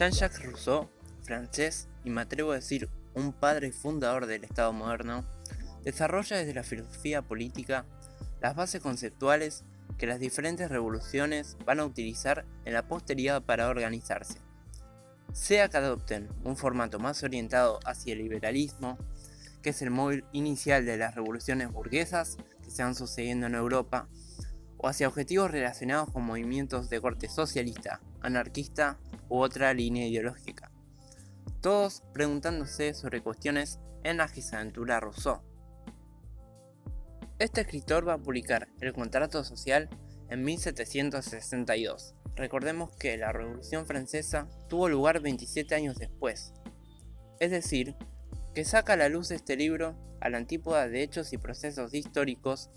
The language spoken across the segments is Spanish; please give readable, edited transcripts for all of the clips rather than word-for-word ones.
Jean-Jacques Rousseau, francés y me atrevo a decir un padre fundador del Estado moderno, desarrolla desde la filosofía política las bases conceptuales que las diferentes revoluciones van a utilizar en la posteridad para organizarse. Sea que adopten un formato más orientado hacia el liberalismo, que es el móvil inicial de las revoluciones burguesas que se van sucediendo en Europa, o hacia objetivos relacionados con movimientos de corte socialista, anarquista u otra línea ideológica. Todos preguntándose sobre cuestiones en las que se aventura Rousseau. Este escritor va a publicar El Contrato Social en 1762. Recordemos que la Revolución Francesa tuvo lugar 27 años después. Es decir, que saca a la luz este libro a la antípoda de hechos y procesos históricos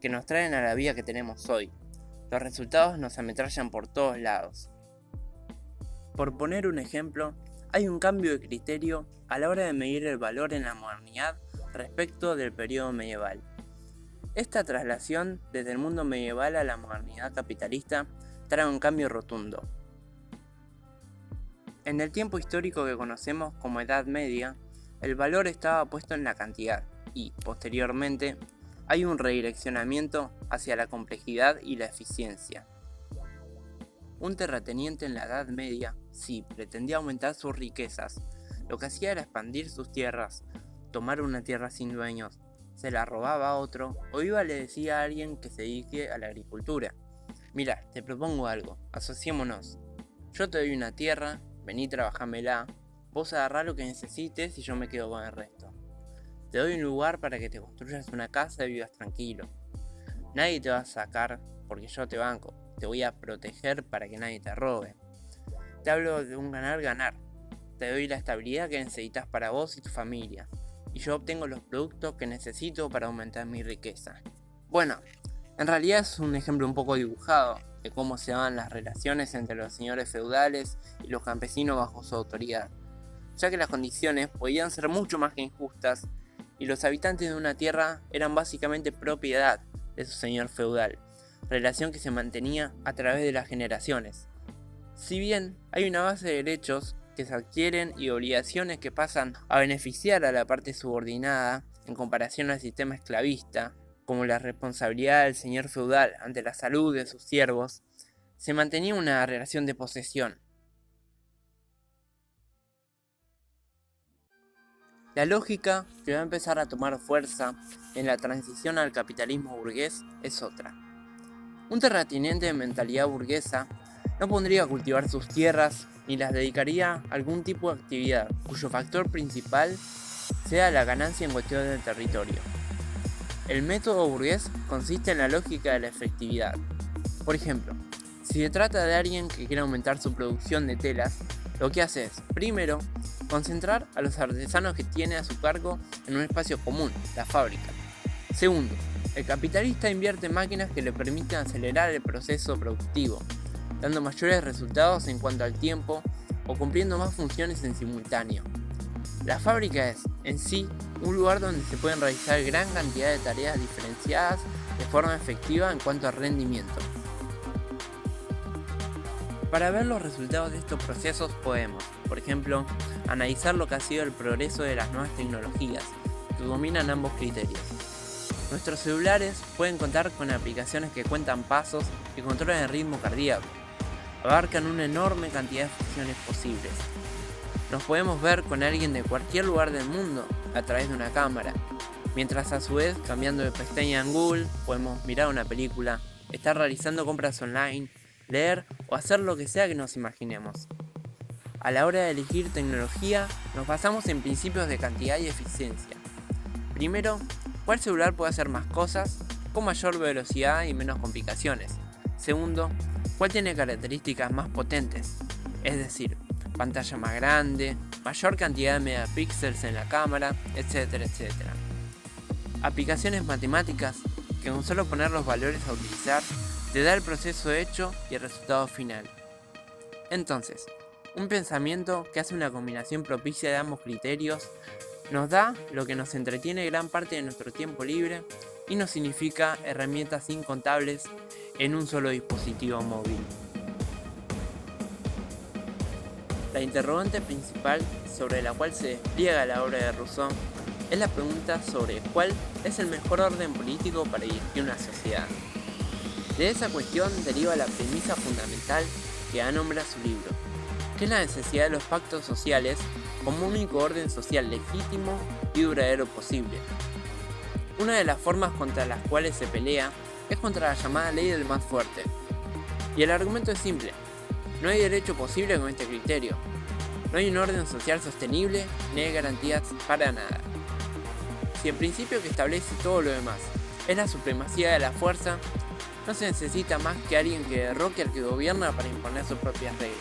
que nos traen a la vida que tenemos hoy. Los resultados nos ametrallan por todos lados. Por poner un ejemplo, hay un cambio de criterio a la hora de medir el valor en la modernidad respecto del periodo medieval. Esta traslación desde el mundo medieval a la modernidad capitalista trae un cambio rotundo. En el tiempo histórico que conocemos como Edad Media, el valor estaba puesto en la cantidad y, posteriormente, hay un redireccionamiento hacia la complejidad y la eficiencia. Un terrateniente en la Edad Media, si pretendía aumentar sus riquezas, lo que hacía era expandir sus tierras, tomar una tierra sin dueños, se la robaba a otro o iba le decía a alguien que se dedique a la agricultura. Mira, te propongo algo, asociémonos. Yo te doy una tierra, vení trabajámela, vos agarrá lo que necesites y yo me quedo con el resto. Te doy un lugar para que te construyas una casa y vivas tranquilo. Nadie te va a sacar porque yo te banco, te voy a proteger para que nadie te robe. Te hablo de un ganar-ganar. Te doy la estabilidad que necesitas para vos y tu familia. Y yo obtengo los productos que necesito para aumentar mi riqueza. Bueno, en realidad es un ejemplo un poco dibujado de cómo se daban las relaciones entre los señores feudales y los campesinos bajo su autoridad, ya que las condiciones podían ser mucho más que injustas y los habitantes de una tierra eran básicamente propiedad de su señor feudal, relación que se mantenía a través de las generaciones. Si bien hay una base de derechos que se adquieren y obligaciones que pasan a beneficiar a la parte subordinada en comparación al sistema esclavista, como la responsabilidad del señor feudal ante la salud de sus siervos, se mantenía una relación de posesión. La lógica que va a empezar a tomar fuerza en la transición al capitalismo burgués es otra. Un terrateniente de mentalidad burguesa no pondría a cultivar sus tierras ni las dedicaría a algún tipo de actividad cuyo factor principal sea la ganancia en cuestión del territorio. El método burgués consiste en la lógica de la efectividad. Por ejemplo, si se trata de alguien que quiere aumentar su producción de telas, lo que hace es, primero, concentrar a los artesanos que tiene a su cargo en un espacio común, la fábrica. Segundo, el capitalista invierte en máquinas que le permitan acelerar el proceso productivo, dando mayores resultados en cuanto al tiempo o cumpliendo más funciones en simultáneo. La fábrica es, en sí, un lugar donde se pueden realizar gran cantidad de tareas diferenciadas de forma efectiva en cuanto a rendimiento. Para ver los resultados de estos procesos podemos, por ejemplo, analizar lo que ha sido el progreso de las nuevas tecnologías, que dominan ambos criterios. Nuestros celulares pueden contar con aplicaciones que cuentan pasos y controlan el ritmo cardíaco. Abarcan una enorme cantidad de funciones posibles. Nos podemos ver con alguien de cualquier lugar del mundo a través de una cámara, mientras a su vez, cambiando de pestaña en Google, podemos mirar una película, estar realizando compras online, leer o hacer lo que sea que nos imaginemos. A la hora de elegir tecnología, nos basamos en principios de cantidad y eficiencia. Primero, ¿cuál celular puede hacer más cosas con mayor velocidad y menos complicaciones? Segundo, ¿cuál tiene características más potentes? Es decir, pantalla más grande, mayor cantidad de megapíxeles en la cámara, etcétera, etcétera. Aplicaciones matemáticas que con solo poner los valores a utilizar te da el proceso hecho y el resultado final. Entonces, un pensamiento que hace una combinación propicia de ambos criterios nos da lo que nos entretiene gran parte de nuestro tiempo libre y nos significa herramientas incontables en un solo dispositivo móvil. La La interrogante principal sobre la cual se despliega la obra de Rousseau es la pregunta sobre cuál es el mejor orden político para dirigir una sociedad. De esa cuestión deriva la premisa fundamental que da nombre a su libro, que es la necesidad de los pactos sociales como único orden social legítimo y duradero posible. Una de las formas contra las cuales se pelea es contra la llamada ley del más fuerte. Y el argumento es simple: no hay derecho posible con este criterio. No hay un orden social sostenible ni hay garantías para nada. Si el principio que establece todo lo demás es la supremacía de la fuerza, no se necesita más que alguien que derroque al que gobierna para imponer sus propias reglas.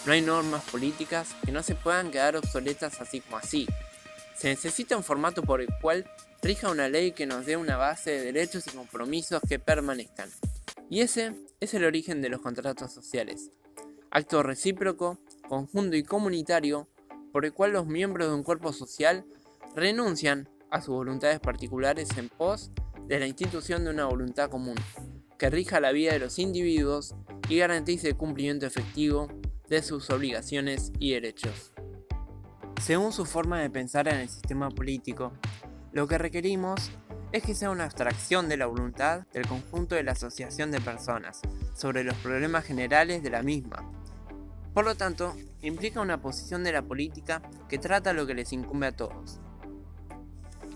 No hay normas políticas que no se puedan quedar obsoletas así como así. Se necesita un formato por el cual rija una ley que nos dé una base de derechos y compromisos que permanezcan. Y ese es el origen de los contratos sociales. Acto recíproco, conjunto y comunitario por el cual los miembros de un cuerpo social renuncian a sus voluntades particulares en pos de la institución de una voluntad común, que rija la vida de los individuos y garantice el cumplimiento efectivo de sus obligaciones y derechos. Según su forma de pensar en el sistema político, lo que requerimos es que sea una abstracción de la voluntad del conjunto de la asociación de personas sobre los problemas generales de la misma. Por lo tanto, implica una posición de la política que trata lo que les incumbe a todos.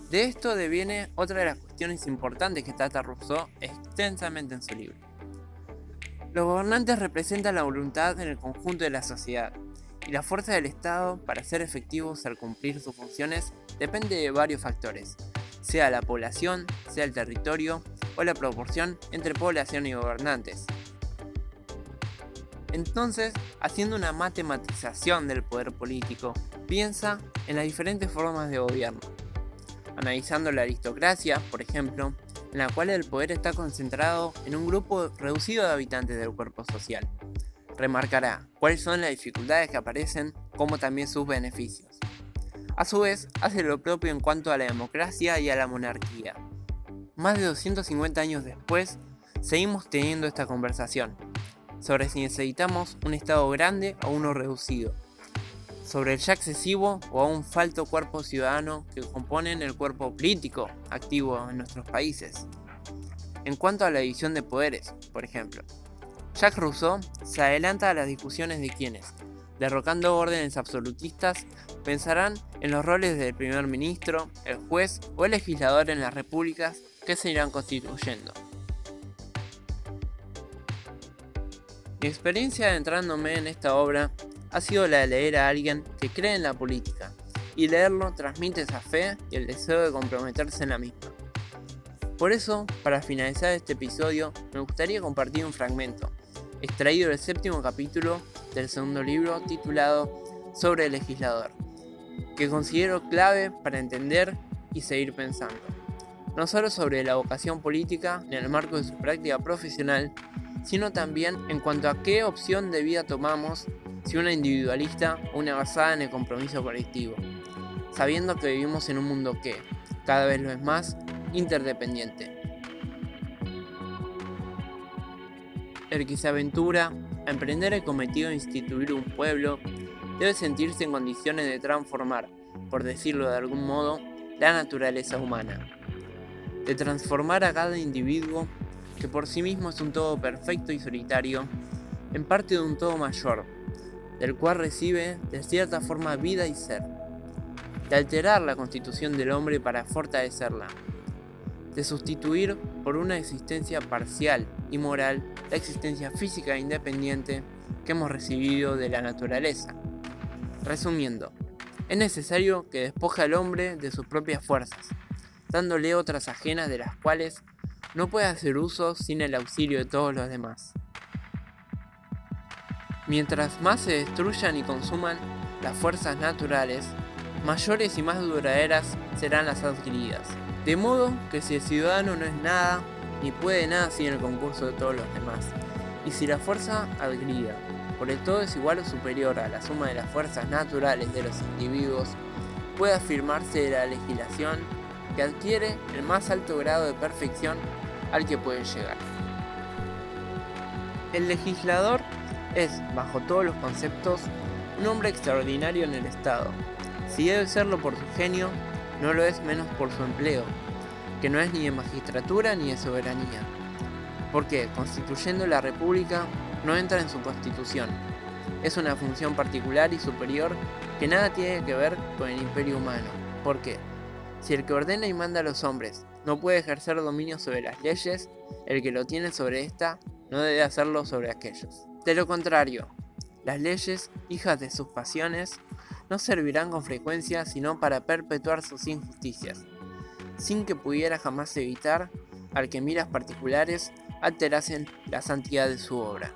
De esto deviene otra de las cuestiones importantes que trata Rousseau extensamente en su libro. Los gobernantes representan la voluntad en el conjunto de la sociedad, y la fuerza del Estado para ser efectivos al cumplir sus funciones depende de varios factores, sea la población, sea el territorio o la proporción entre población y gobernantes. Entonces, haciendo una matematización del poder político, piensa en las diferentes formas de gobierno, analizando la aristocracia, por ejemplo, en la cual el poder está concentrado en un grupo reducido de habitantes del cuerpo social. Remarcará cuáles son las dificultades que aparecen, como también sus beneficios. A su vez, hace lo propio en cuanto a la democracia y a la monarquía. Más de 250 años después, seguimos teniendo esta conversación sobre si necesitamos un Estado grande o uno reducido, sobre el ya excesivo o aún falto cuerpo ciudadano que componen el cuerpo político activo en nuestros países. En cuanto a la división de poderes, por ejemplo, Jacques Rousseau se adelanta a las discusiones de quienes, derrocando órdenes absolutistas, pensarán en los roles del primer ministro, el juez o el legislador en las repúblicas que se irán constituyendo. Mi experiencia adentrándome en esta obra ha sido la de leer a alguien que cree en la política, y leerlo transmite esa fe y el deseo de comprometerse en la misma. Por eso, para finalizar este episodio, me gustaría compartir un fragmento, extraído del 7º capítulo del segundo libro titulado Sobre el legislador, que considero clave para entender y seguir pensando, no solo sobre la vocación política en el marco de su práctica profesional, sino también en cuanto a qué opción de vida tomamos, si una individualista o una basada en el compromiso colectivo, sabiendo que vivimos en un mundo que, cada vez lo es más, interdependiente. El que se aventura a emprender el cometido de instituir un pueblo debe sentirse en condiciones de transformar, por decirlo de algún modo, la naturaleza humana, de transformar a cada individuo, que por sí mismo es un todo perfecto y solitario, en parte de un todo mayor, del cual recibe de cierta forma vida y ser, de alterar la constitución del hombre para fortalecerla, de sustituir por una existencia parcial y moral la existencia física e independiente que hemos recibido de la naturaleza. Resumiendo, es necesario que despoje al hombre de sus propias fuerzas, dándole otras ajenas de las cuales no puede hacer uso sin el auxilio de todos los demás. Mientras más se destruyan y consuman las fuerzas naturales, mayores y más duraderas serán las adquiridas. De modo que si el ciudadano no es nada, ni puede nada sin el concurso de todos los demás, y si la fuerza adquirida por el todo es igual o superior a la suma de las fuerzas naturales de los individuos, puede afirmarse de la legislación que adquiere el más alto grado de perfección al que puede llegar. El legislador es, bajo todos los conceptos, un hombre extraordinario en el Estado. Si debe serlo por su genio, no lo es menos por su empleo, que no es ni de magistratura ni de soberanía, porque, constituyendo la República, no entra en su constitución. Es una función particular y superior que nada tiene que ver con el imperio humano. ¿Por qué? Si el que ordena y manda a los hombres no puede ejercer dominio sobre las leyes, el que lo tiene sobre ésta no debe hacerlo sobre aquellos. De lo contrario, las leyes, hijas de sus pasiones, no servirán con frecuencia sino para perpetuar sus injusticias, sin que pudiera jamás evitar, al que miras particulares, alterasen la santidad de su obra.